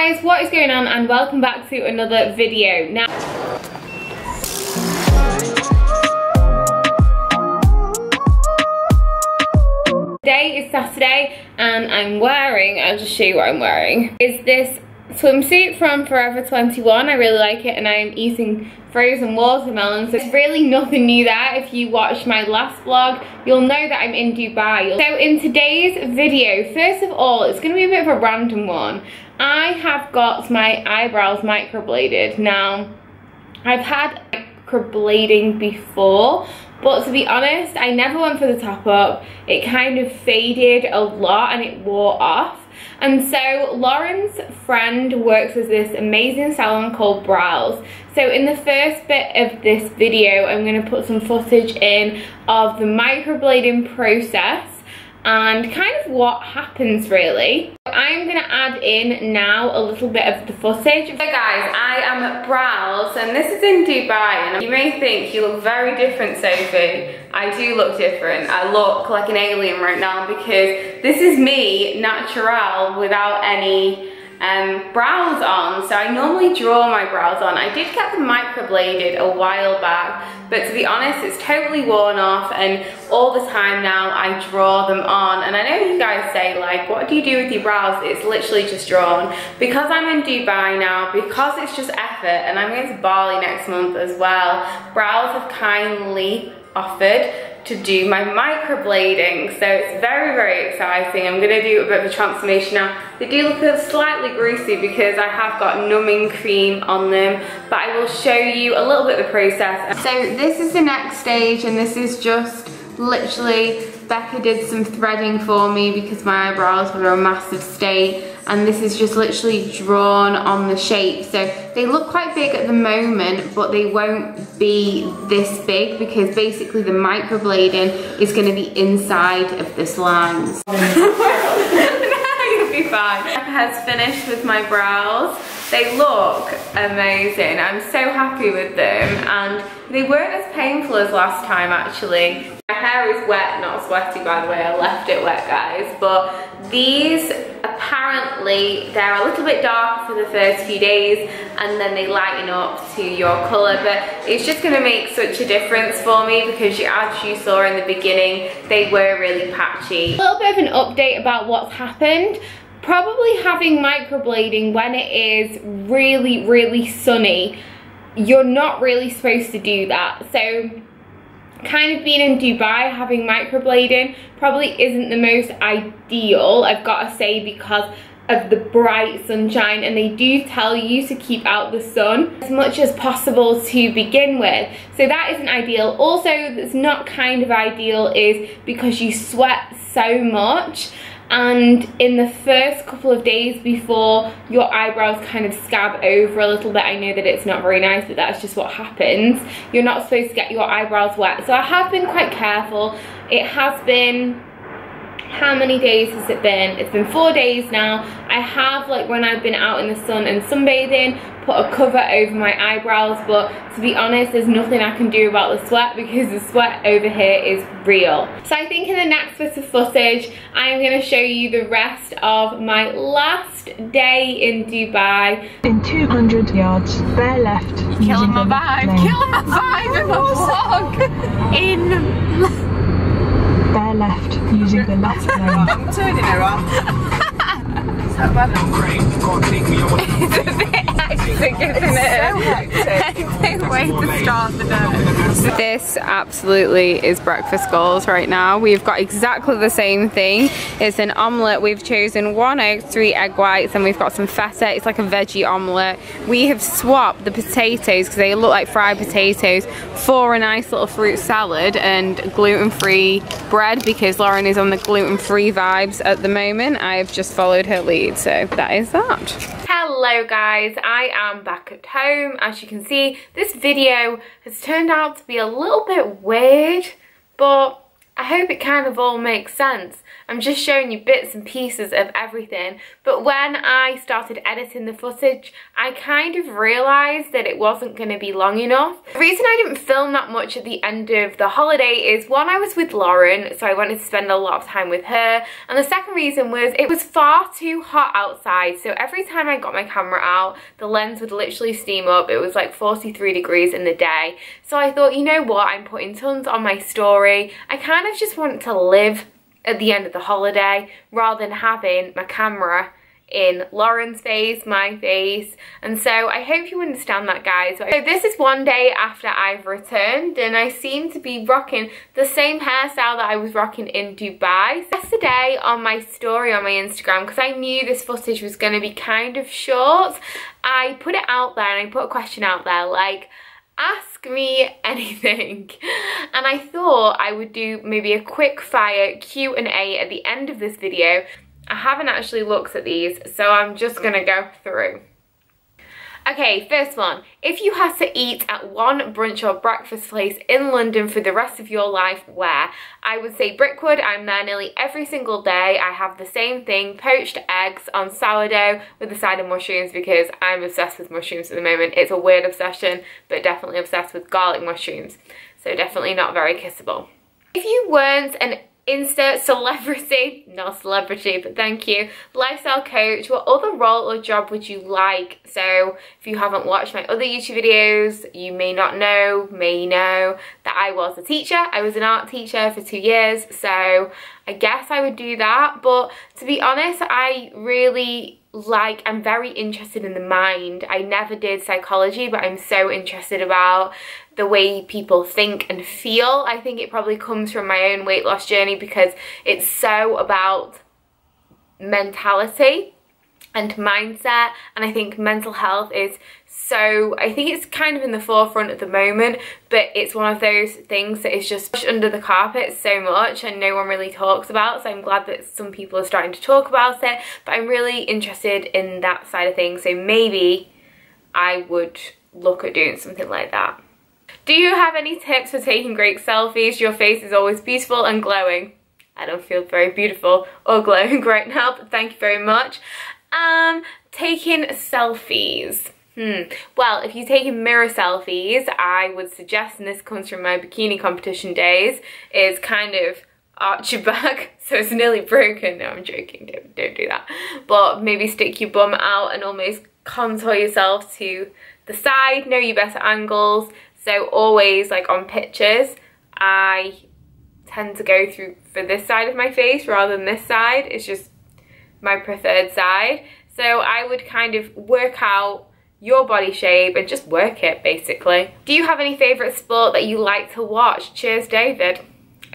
guys, what is going on, and welcome back to another video. Now, today is Saturday and I'll just show you what I'm wearing. Is this swimsuit from Forever 21. I really like it, and I am eating frozen watermelons. There's really nothing new there. If you watched my last vlog, you'll know that I'm in Dubai. So in today's video, first of all, it's going to be a bit of a random one. I have got my eyebrows microbladed. Now, I've had microblading before, but to be honest, I never went for the top up. It kind of faded a lot and it wore off. And so Lauren's friend works with this amazing salon called Brows. So in the first bit of this video, I'm going to put some footage in of the microblading process and kind of what happens really. I'm going to add in now a little bit of the footage. So guys, I am at Brows and this is in Dubai, and you may think you look very different, Sophie. I do look different. I look like an alien right now because this is me natural without any brows on. So I normally draw my brows on. I did get them microbladed a while back, but to be honest, it's totally worn off, and all the time now I draw them on. And I know you guys say, like, what do you do with your brows? It's literally just drawn. Because I'm in Dubai now, because it's just effort, and I'm going to Bali next month as well, Brows have kindly offered to do my microblading, so it's very, very exciting. I'm gonna do a bit of a transformation now. They do look slightly greasy because I have got numbing cream on them, but I will show you a little bit of the process. So this is the next stage, and this is just literally, Becca did some threading for me because my eyebrows were a massive state, and this is just literally drawn on the shape. So they look quite big at the moment, but they won't be this big because basically the microblading is going to be inside of this lines. You'll be fine. Becca has finished with my brows. They look amazing. I'm so happy with them, and they weren't as painful as last time actually. My hair is wet, not sweaty by the way. I left it wet, guys. But these, apparently, they're a little bit dark for the first few days, and then they lighten up to your colour. But it's just going to make such a difference for me because, as you saw in the beginning, they were really patchy. A little bit of an update about what's happened. Probably having microblading when it is really, really sunny, you're not really supposed to do that. So kind of being in Dubai, having microblading probably isn't the most ideal, I've got to say, because of the bright sunshine, and they do tell you to keep out the sun as much as possible to begin with. So that isn't ideal. Also, that's not kind of ideal is because you sweat so much, and in the first couple of days before your eyebrows kind of scab over a little bit, I know that it's not very nice, but that's just what happens. You're not supposed to get your eyebrows wet. So I have been quite careful. It has been, how many days has it been? It's been 4 days now. I have, like, when I've been out in the sun and sunbathing, put a cover over my eyebrows, but to be honest, there's nothing I can do about the sweat because the sweat over here is real. So I think in the next bit of footage, I'm going to show you the rest of my last day in Dubai. In 200 yards, bear left. You're killing my vibe, killing my vibe in my vlog. In bear left, using the left lane. I'm turning her off. Is that bad? It's a bit hectic, isn't it? Hectic way to start the day. This absolutely is breakfast goals right now. We've got exactly the same thing. It's an omelette. We've chosen 1 egg, 3 egg whites, and we've got some feta. It's like a veggie omelette. We have swapped the potatoes, because they look like fried potatoes, for a nice little fruit salad and gluten-free bread, because Lauren is on the gluten-free vibes at the moment. I've just followed her lead, so that is that. Hello guys, I am back at home. As you can see, this video has turned out to be a little bit weird, but I hope it kind of all makes sense. I'm just showing you bits and pieces of everything. But when I started editing the footage, I kind of realised that it wasn't going to be long enough. The reason I didn't film that much at the end of the holiday is, one, I was with Lauren, so I wanted to spend a lot of time with her. And the second reason was it was far too hot outside. So every time I got my camera out, the lens would literally steam up. It was like 43 degrees in the day. So I thought, you know what, I'm putting tons on my story. I kind of just want to live at the end of the holiday rather than having my camera in Lauren's face, my face, and so I hope you understand that, guys. So this is one day after I've returned, and I seem to be rocking the same hairstyle that I was rocking in Dubai. So yesterday on my story on my Instagram, because I knew this footage was going to be kind of short, I put it out there and I put a question out there like, ask me anything, and I thought I would do maybe a quick fire Q&A at the end of this video. I haven't actually looked at these, so I'm just gonna go through. Okay, first one. If you had to eat at one brunch or breakfast place in London for the rest of your life, where? I would say Brickwood. I'm there nearly every single day. I have the same thing, poached eggs on sourdough with a side of mushrooms, because I'm obsessed with mushrooms at the moment. It's a weird obsession, but definitely obsessed with garlic mushrooms. So definitely not very kissable. If you weren't an Insta celebrity, not celebrity, but thank you, lifestyle coach, what other role or job would you like? So if you haven't watched my other YouTube videos, you may not know, may know that I was a teacher. I was an art teacher for 2 years, so I guess I would do that. But to be honest, I'm very interested in the mind. I never did psychology, but I'm so interested about the way people think and feel. I think it probably comes from my own weight loss journey, because it's so about mentality and mindset, and I think mental health is so, I think it's kind of in the forefront at the moment, but it's one of those things that is just pushed under the carpet so much and no one really talks about. So I'm glad that some people are starting to talk about it, but I'm really interested in that side of things, so maybe I would look at doing something like that. Do you have any tips for taking great selfies? Your face is always beautiful and glowing. I don't feel very beautiful or glowing right now, but thank you very much. Taking selfies. Well, if you're taking mirror selfies, I would suggest, and this comes from my bikini competition days, is kind of arch your back so it's nearly broken. No, I'm joking, don't do that. But maybe stick your bum out and almost contour yourself to the side, know your better angles. So always, like on pictures, I tend to go through for this side of my face rather than this side. It's just my preferred side. So I would kind of work out your body shape and just work it, basically. Do you have any favourite sport that you like to watch? Cheers, David.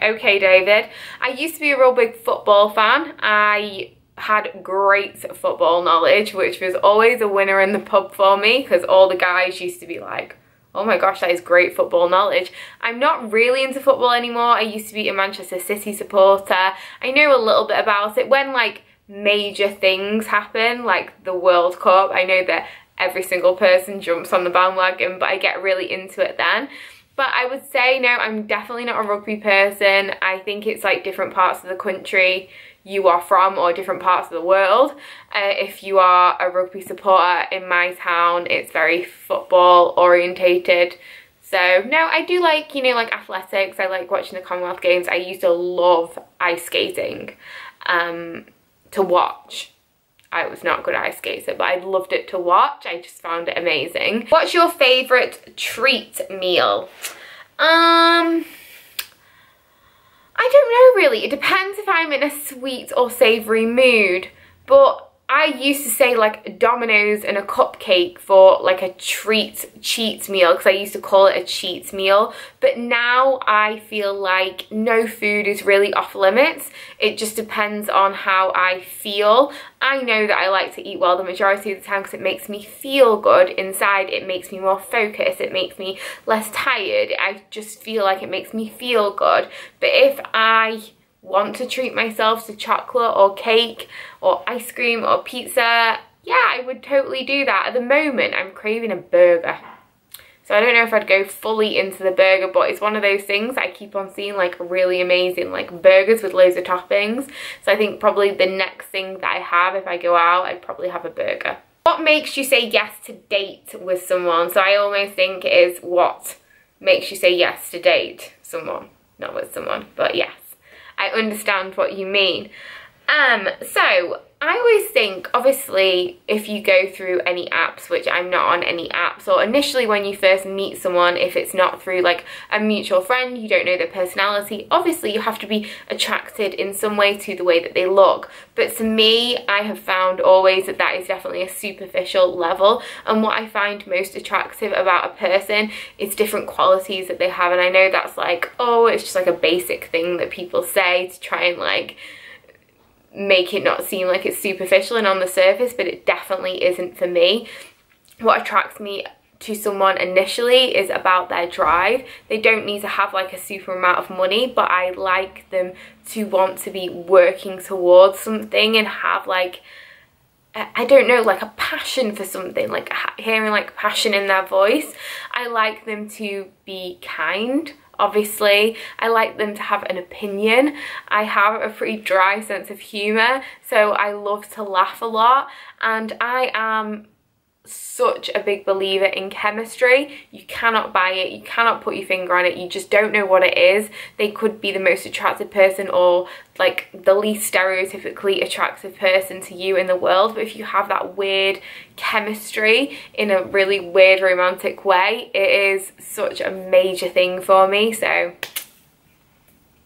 Okay, David. I used to be a real big football fan. I had great football knowledge, which was always a winner in the pub for me, because all the guys used to be like, oh my gosh, that is great football knowledge. I'm not really into football anymore. I used to be a Manchester City supporter. I know a little bit about it. When like major things happen, like the World Cup, I know that every single person jumps on the bandwagon, but I get really into it then. But I would say, no, I'm definitely not a rugby person. I think it's like different parts of the country you are from, or different parts of the world. If you are a rugby supporter in my town, it's very football orientated. So no, I do like, you know, like athletics. I like watching the Commonwealth Games. I used to love ice skating to watch. I was not a good ice skater, but I loved it to watch. I just found it amazing. What's your favourite treat meal? I don't know really. It depends if I'm in a sweet or savoury mood, but I used to say like Domino's and a cupcake for like a cheat meal, because I used to call it a cheat meal. But now I feel like no food is really off limits. It just depends on how I feel. I know that I like to eat well the majority of the time because it makes me feel good inside. It makes me more focused. It makes me less tired. I just feel like it makes me feel good. But if I want to treat myself to chocolate or cake or ice cream or pizza, yeah, I would totally do that. At the moment, I'm craving a burger. So I don't know if I'd go fully into the burger, but it's one of those things I keep on seeing, like really amazing like burgers with loads of toppings. So I think probably the next thing that I have if I go out, I'd probably have a burger. What makes you say yes to date with someone? So I almost think it is what makes you say yes to date someone, not with someone, but yes, I understand what you mean. So I always think, obviously, if you go through any apps, which I'm not on any apps, or initially when you first meet someone, if it's not through like a mutual friend, you don't know their personality, obviously you have to be attracted in some way to the way that they look. But to me, I have found always that that is definitely a superficial level, and what I find most attractive about a person is different qualities that they have. And I know that's like, oh, it's just like a basic thing that people say to try and like make it not seem like it's superficial and on the surface, but it definitely isn't for me. What attracts me to someone initially is about their drive. They don't need to have like a super amount of money, but I like them to want to be working towards something and have like, I don't know, like a passion for something, like hearing like passion in their voice. I like them to be kind. Obviously, I like them to have an opinion. I have a pretty dry sense of humour, so I love to laugh a lot, and I am such a big believer in chemistry. You cannot buy it, you cannot put your finger on it, you just don't know what it is. They could be the most attractive person or like the least stereotypically attractive person to you in the world, but if you have that weird chemistry in a really weird romantic way, it is such a major thing for me. So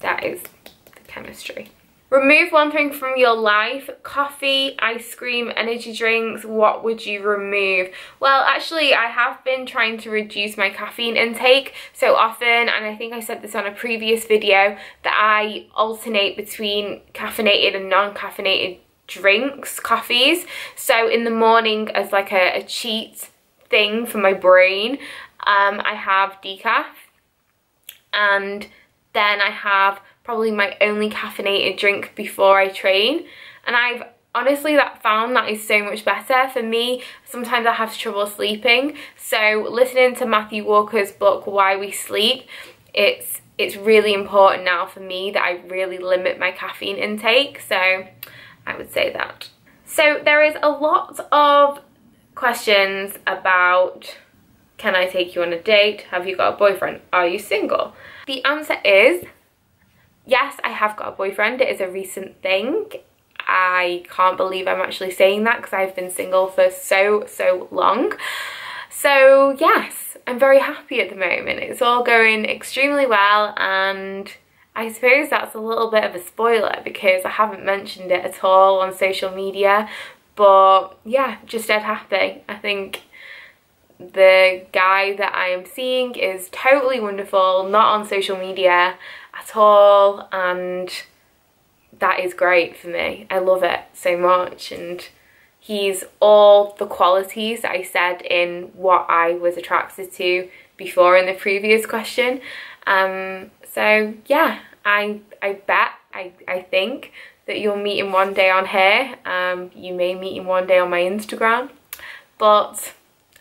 that is the chemistry. Remove one thing from your life: coffee, ice cream, energy drinks. What would you remove? Well, actually, I have been trying to reduce my caffeine intake so often, and I think I said this on a previous video, that I alternate between caffeinated and non-caffeinated drinks, coffees. So in the morning, as like a cheat thing for my brain, I have decaf, and then I have probably my only caffeinated drink before I train, and I've honestly found that is so much better for me. Sometimes I have trouble sleeping, so listening to Matthew Walker's book Why We Sleep, it's really important now for me that I really limit my caffeine intake, so I would say that. So there is a lot of questions about, can I take you on a date? Have you got a boyfriend? Are you single? The answer is yes, I have got a boyfriend. It is a recent thing. I can't believe I'm actually saying that because I've been single for so long. So yes, I'm very happy at the moment. It's all going extremely well, and I suppose that's a little bit of a spoiler because I haven't mentioned it at all on social media. But yeah, just dead happy. I think the guy that I am seeing is totally wonderful, not on social media at all, and that is great for me. I love it so much, and he's all the qualities that I said in what I was attracted to before in the previous question. So yeah, I think that you'll meet him one day on here. You may meet him one day on my Instagram, but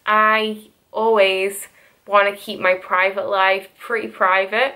I always want to keep my private life pretty private.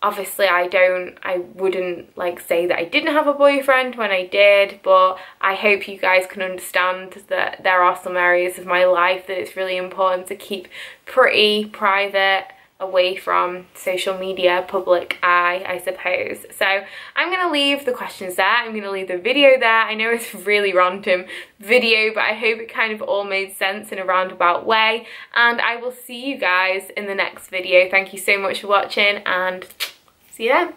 Obviously I wouldn't like say that I didn't have a boyfriend when I did, but I hope you guys can understand that there are some areas of my life that it's really important to keep pretty private, away from social media, public eye, I suppose. So I'm going to leave the questions there. I'm going to leave the video there. I know it's a really random video, but I hope it kind of all made sense in a roundabout way. And I will see you guys in the next video. Thank you so much for watching, and see you then.